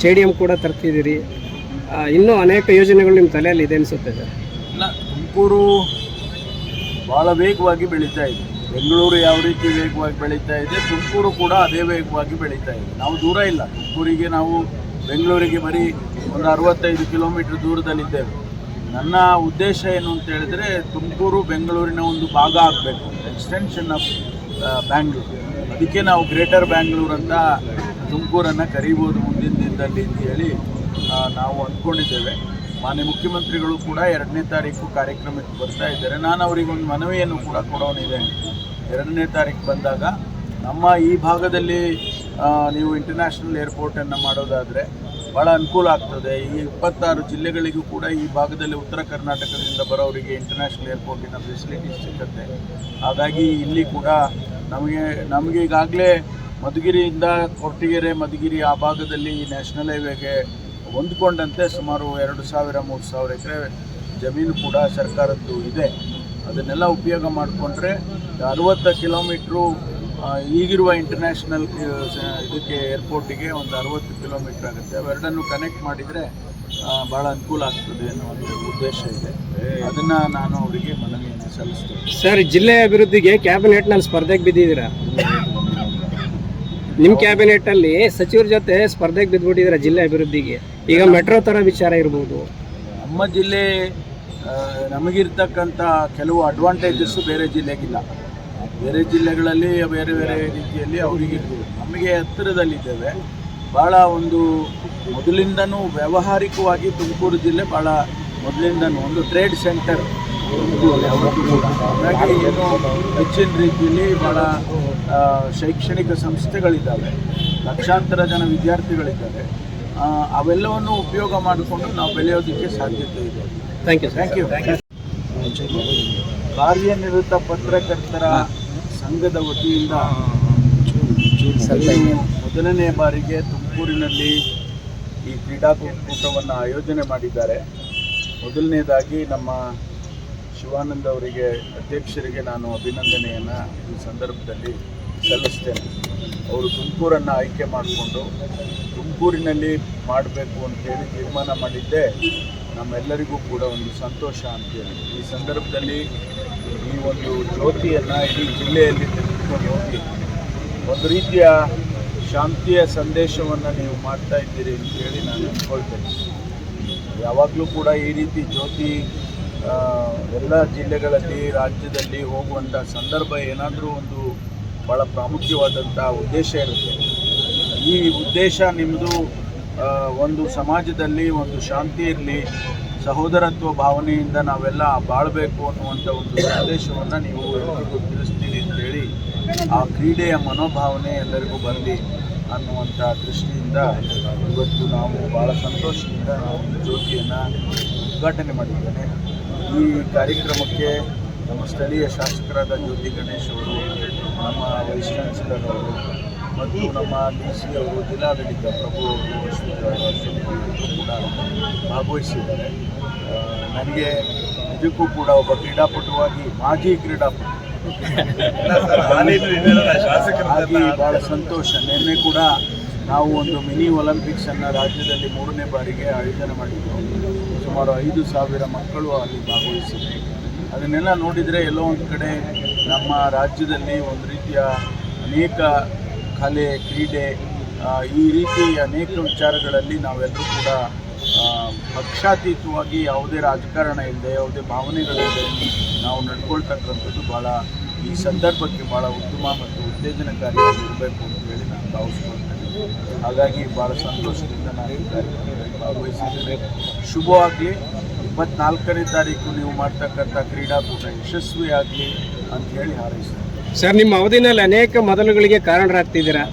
Stadium ಕೂಡ ತರ್ತಿದ್ದೀರಿ, ಇನ್ನೂ ಅನೇಕ ಯೋಜನೆಗಳು ನಿಮ್ಮ ತಲೆಯಲ್ಲಿ ಇದೆ ಅನಿಸುತ್ತೆ ಸರ್. ಇಲ್ಲ, ತುಮಕೂರು ಭಾಳ ವೇಗವಾಗಿ ಬೆಳೀತಾ ಇದೆ. ಬೆಂಗಳೂರು ಯಾವ ರೀತಿ ವೇಗವಾಗಿ ಬೆಳೀತಾ ಇದೆ, ತುಮಕೂರು ಕೂಡ ಅದೇ ವೇಗವಾಗಿ ಬೆಳೀತಾ ಇದೆ. ನಾವು ದೂರ ಇಲ್ಲ, ತುಮಕೂರಿಗೆ ನಾವು ಬೆಂಗಳೂರಿಗೆ ಬರೀ ಒಂದು 65 ಕಿಲೋಮೀಟ್ರ್ ದೂರದಲ್ಲಿದ್ದೇವೆ. ನನ್ನ ಉದ್ದೇಶ ಏನು ಅಂತ ಹೇಳಿದರೆ, ತುಮಕೂರು ಬೆಂಗಳೂರಿನ ಒಂದು ಭಾಗ ಆಗಬೇಕು, ಎಕ್ಸ್ಟೆನ್ಷನ್ ಆಫ್ ಬ್ಯಾಂಗ್ಳೂರು. ಅದಕ್ಕೆ ನಾವು ಗ್ರೇಟರ್ ಬ್ಯಾಂಗ್ಳೂರು ಅಂತ ತುಮಕೂರನ್ನು ಕರೀಬೋದು ಮುಂದಿನ ದಿನದಲ್ಲಿ ಅಂತ ಹೇಳಿ ನಾವು ಅಂದ್ಕೊಂಡಿದ್ದೇವೆ. ಮಾನ್ಯ ಮುಖ್ಯಮಂತ್ರಿಗಳು ಕೂಡ 2ನೇ ತಾರೀಕು ಕಾರ್ಯಕ್ರಮಕ್ಕೆ ಬರ್ತಾ ಇದ್ದಾರೆ. ನಾನು ಅವರಿಗೊಂದು ಮನವಿಯನ್ನು ಕೂಡ ಕೊಡೋನಿದೆ. 2ನೇ ತಾರೀಕು ಬಂದಾಗ ನಮ್ಮ ಈ ಭಾಗದಲ್ಲಿ ನೀವು ಇಂಟರ್ನ್ಯಾಷನಲ್ ಏರ್ಪೋರ್ಟನ್ನು ಮಾಡೋದಾದರೆ ಭಾಳ ಅನುಕೂಲ ಆಗ್ತದೆ. ಈ 26 ಜಿಲ್ಲೆಗಳಿಗೂ ಕೂಡ ಈ ಭಾಗದಲ್ಲಿ ಉತ್ತರ ಕರ್ನಾಟಕದಿಂದ ಬರೋರಿಗೆ ಇಂಟರ್ನ್ಯಾಷನಲ್ ಏರ್ಪೋರ್ಟಿನ ಫೆಸಿಲಿಟೀಸ್ ಸಿಗುತ್ತೆ. ಹಾಗಾಗಿ ಇಲ್ಲಿ ಕೂಡ ನಮಗೆ ಈಗಾಗಲೇ ಮಧುಗಿರಿಯಿಂದ ಕೊರಟಗೆರೆ, ಮಧುಗಿರಿ ಆ ಭಾಗದಲ್ಲಿ ಈ ನ್ಯಾಷನಲ್ ಹೈವೇಗೆ ಹೊಂದ್ಕೊಂಡಂತೆ ಸುಮಾರು 2,000-3,000 ಎಕರೆ ಜಮೀನು ಕೂಡ ಸರ್ಕಾರದ್ದು ಇದೆ. ಅದನ್ನೆಲ್ಲ ಉಪಯೋಗ ಮಾಡಿಕೊಂಡ್ರೆ 60 ಕಿಲೋಮೀಟ್ರು ಈಗಿರುವ ಇಂಟರ್ನ್ಯಾಷನಲ್ ಇದಕ್ಕೆ ಏರ್ಪೋರ್ಟಿಗೆ ಒಂದು 60 ಕಿಲೋಮೀಟ್ರ್ ಆಗುತ್ತೆ. ಅವೆರಡನ್ನು ಕನೆಕ್ಟ್ ಮಾಡಿದರೆ ಭಾಳ ಅನುಕೂಲ ಆಗ್ತದೆ ಅನ್ನೋ ಒಂದು ಉದ್ದೇಶ ಇದೆ. ಅದನ್ನು ನಾನು ಅವರಿಗೆ ಮನವಿಯನ್ನು ಸಲ್ಲಿಸ್ತೇನೆ. ಸರ್, ಜಿಲ್ಲೆಯ ಅಭಿವೃದ್ಧಿಗೆ ಕ್ಯಾಬಿನೆಟ್ನಲ್ಲಿ ಸ್ಪರ್ಧೆಗೆ ಬಿದ್ದಿದ್ದೀರಾ. ನಿಮ್ಮ ಕ್ಯಾಬಿನೆಟ್ಟಲ್ಲಿ ಸಚಿವರ ಜೊತೆ ಸ್ಪರ್ಧೆಗೆ ಬಿದ್ದುಬಿಟ್ಟಿದ್ದೀರಾ ಜಿಲ್ಲೆ ಅಭಿವೃದ್ಧಿಗೆ. ಈಗ ಮೆಟ್ರೋ ಥರ ವಿಚಾರ ಇರ್ಬೋದು. ನಮ್ಮ ಜಿಲ್ಲೆ ನಮಗಿರ್ತಕ್ಕಂಥ ಕೆಲವು ಅಡ್ವಾಂಟೇಜಸ್ಸು ಬೇರೆ ಜಿಲ್ಲೆಗಿಲ್ಲ. ಬೇರೆ ಜಿಲ್ಲೆಗಳಲ್ಲಿ ಬೇರೆ ಬೇರೆ ರೀತಿಯಲ್ಲಿ ಅವರಿಗಿರ್ಬೋದು. ನಮಗೆ ಹತ್ತಿರದಲ್ಲಿದ್ದೇವೆ. ಭಾಳ ಒಂದು ಮೊದಲಿಂದನೂ ವ್ಯಾವಹಾರಿಕವಾಗಿ ತುಮಕೂರು ಜಿಲ್ಲೆ ಭಾಳ ಮೊದಲಿಂದನೂ ಒಂದು ಟ್ರೇಡ್ ಸೆಂಟರ್ ತುಮಕೂರು ಯಾವತ್ತೂ ಕೂಡ. ಹಾಗಾಗಿ ಏನು ಹೆಚ್ಚಿನ ರೀತಿಯಲ್ಲಿ ಭಾಳ ಶೈಕ್ಷಣಿಕ ಸಂಸ್ಥೆಗಳಿದ್ದಾವೆ, ಲಕ್ಷಾಂತರ ಜನ ವಿದ್ಯಾರ್ಥಿಗಳಿದ್ದಾರೆ. ಅವೆಲ್ಲವನ್ನು ಉಪಯೋಗ ಮಾಡಿಕೊಂಡು ನಾವು ಬೆಳೆಯೋದಕ್ಕೆ ಸಾಧ್ಯತೆ ಇದೆ. Thank you. ಕಾರ್ಯನಿರತ ಪತ್ರಕರ್ತರ ಸಂಘದ ವತಿಯಿಂದ ಮೊದಲನೇ ಬಾರಿಗೆ ತುಮಕೂರಿನಲ್ಲಿ ಈ ಕ್ರೀಡಾಕೂಟವನ್ನು ಆಯೋಜನೆ ಮಾಡಿದ್ದಾರೆ. ಮೊದಲನೇದಾಗಿ ನಮ್ಮ ಶಿವಾನಂದ್ ಅವರಿಗೆ, ಅಧ್ಯಕ್ಷರಿಗೆ ನಾನು ಅಭಿನಂದನೆಯನ್ನು ಈ ಸಂದರ್ಭದಲ್ಲಿ ಸಲ್ಲಿಸ್ತೇನೆ. ಅವರು ತುಮಕೂರನ್ನು ಆಯ್ಕೆ ಮಾಡಿಕೊಂಡು ತುಮಕೂರಿನಲ್ಲಿ ಮಾಡಬೇಕು ಅಂತೇಳಿ ತೀರ್ಮಾನ ಮಾಡಿದ್ದೇ ನಮ್ಮೆಲ್ಲರಿಗೂ ಕೂಡ ಒಂದು ಸಂತೋಷ ಅಂತೇಳಿ. ಈ ಸಂದರ್ಭದಲ್ಲಿ ಈ ಒಂದು ಜ್ಯೋತಿಯನ್ನು ಇಡೀ ಜಿಲ್ಲೆಯಲ್ಲಿ ತೆಗೆದುಕೊಂಡು ಹೋಗಿ ಒಂದು ರೀತಿಯ ಶಾಂತಿಯ ಸಂದೇಶವನ್ನು ನೀವು ಮಾಡ್ತಾ ಇದ್ದೀರಿ ಅಂತೇಳಿ ನಾನು ಅಂದ್ಕೊಳ್ತೇನೆ. ಯಾವಾಗಲೂ ಕೂಡ ಈ ರೀತಿ ಜ್ಯೋತಿ ಎಲ್ಲ ಜಿಲ್ಲೆಗಳಲ್ಲಿ, ರಾಜ್ಯದಲ್ಲಿ ಹೋಗುವಂಥ ಸಂದರ್ಭ ಏನಾದರೂ ಒಂದು ಭಾಳ ಪ್ರಾಮುಖ್ಯವಾದಂಥ ಉದ್ದೇಶ ಇರುತ್ತೆ. ಈ ಉದ್ದೇಶ ನಿಮ್ಮದು ಒಂದು ಸಮಾಜದಲ್ಲಿ ಒಂದು ಶಾಂತಿ ಇರಲಿ, ಸಹೋದರತ್ವ ಭಾವನೆಯಿಂದ ನಾವೆಲ್ಲ ಬಾಳಬೇಕು ಅನ್ನುವಂಥ ಒಂದು ಸಂದೇಶವನ್ನು ನೀವು ಎಲ್ಲರಿಗೂ ತಿಳಿಸ್ತೀರಿ ಅಂತೇಳಿ, ಆ ಕ್ರೀಡೆಯ ಮನೋಭಾವನೆ ಎಲ್ಲರಿಗೂ ಬರಲಿ ಅನ್ನುವಂಥ ದೃಷ್ಟಿಯಿಂದ ಇವತ್ತು ನಾವು ಭಾಳ ಸಂತೋಷದಿಂದ ನಾವು ಈ ಜ್ಯೋತಿಯನ್ನು ಉದ್ಘಾಟನೆ ಮಾಡಿದ್ದೇನೆ. ಈ ಕಾರ್ಯಕ್ರಮಕ್ಕೆ ನಮ್ಮ ಸ್ಥಳೀಯ ಶಾಸಕರಾದ ಜ್ಯೋತಿ ಗಣೇಶ್ ಅವರು, ನಮ್ಮ ವೈಸ್ ಚಾನ್ಸಲರ್ ಅವರು ಮತ್ತು ನಮ್ಮ DC ಅವರು, ಜಿಲ್ಲಾಡಳಿತ ಪ್ರಭು ಅವರು, ಅಶ್ವಥ್ ಕೂಡ ಭಾಗವಹಿಸಿದ್ದಾರೆ. ನನಗೆ ಇದಕ್ಕೂ ಕೂಡ ಒಬ್ಬ ಕ್ರೀಡಾಪಟುವಾಗಿ, ಮಾಜಿ ಕ್ರೀಡಾಪಟು ಆಗಿ ಭಾಳ ಸಂತೋಷ. ನಿನ್ನೆ ಕೂಡ ನಾವು ಒಂದು ಮಿನಿ ಒಲಿಂಪಿಕ್ಸನ್ನು ರಾಜ್ಯದಲ್ಲಿ 3ನೇ ಬಾರಿಗೆ ಆಯೋಜನೆ ಮಾಡಿದ್ದೆವು. ಸುಮಾರು 5,000 ಮಕ್ಕಳು ಅಲ್ಲಿ ಭಾಗವಹಿಸಿದ್ರು. ಅದನ್ನೆಲ್ಲ ನೋಡಿದರೆ ಎಲ್ಲೋ ಒಂದು ಕಡೆ ನಮ್ಮ ರಾಜ್ಯದಲ್ಲಿ ಒಂದು ರೀತಿಯ ಅನೇಕ ಕಲೆ, ಕ್ರೀಡೆ, ಈ ರೀತಿ ಅನೇಕ ವಿಚಾರಗಳಲ್ಲಿ ನಾವೆಲ್ಲರೂ ಕೂಡ ಪಕ್ಷಾತೀತವಾಗಿ ಯಾವುದೇ ರಾಜಕಾರಣ ಇಲ್ಲದೆ, ಯಾವುದೇ ಭಾವನೆಗಳಿಲ್ಲದೆ ನಾವು ನಡ್ಕೊಳ್ತಕ್ಕಂಥದ್ದು ಭಾಳ ಈ ಸಂದರ್ಭಕ್ಕೆ ಭಾಳ ಉತ್ತಮ ಮತ್ತು ಉತ್ತೇಜನಕಾರಿಯಾಗಿರಬೇಕು ಅಂತ ಹೇಳಿ ನಾನು ಭಾವಿಸ್ಕೊಳ್ತೇನೆ. ಹಾಗಾಗಿ ಭಾಳ ಸಂತೋಷದಿಂದ ನಾನು ಈ ಕಾರ್ಯಕ್ರಮದಲ್ಲಿ ಭಾಗವಹಿಸಿದ್ದೇನೆ. ಶುಭವಾಗಲಿ. 24ನೇ ತಾರೀಕು ನೀವು ಮಾಡ್ತಕ್ಕಂಥ ಕ್ರೀಡಾಕೂಟ ಯಶಸ್ವಿಯಾಗಲಿ ಅಂತ ಹೇಳಿ ಹಾರೈಸ್ತೇನೆ. ಸರ್, ನಿಮ್ಮ ಅವಧಿನಲ್ಲಿ ಅನೇಕ ಮೊದಲುಗಳಿಗೆ ಕಾರಣರಾಗ್ತಿದ್ದೀರಾ.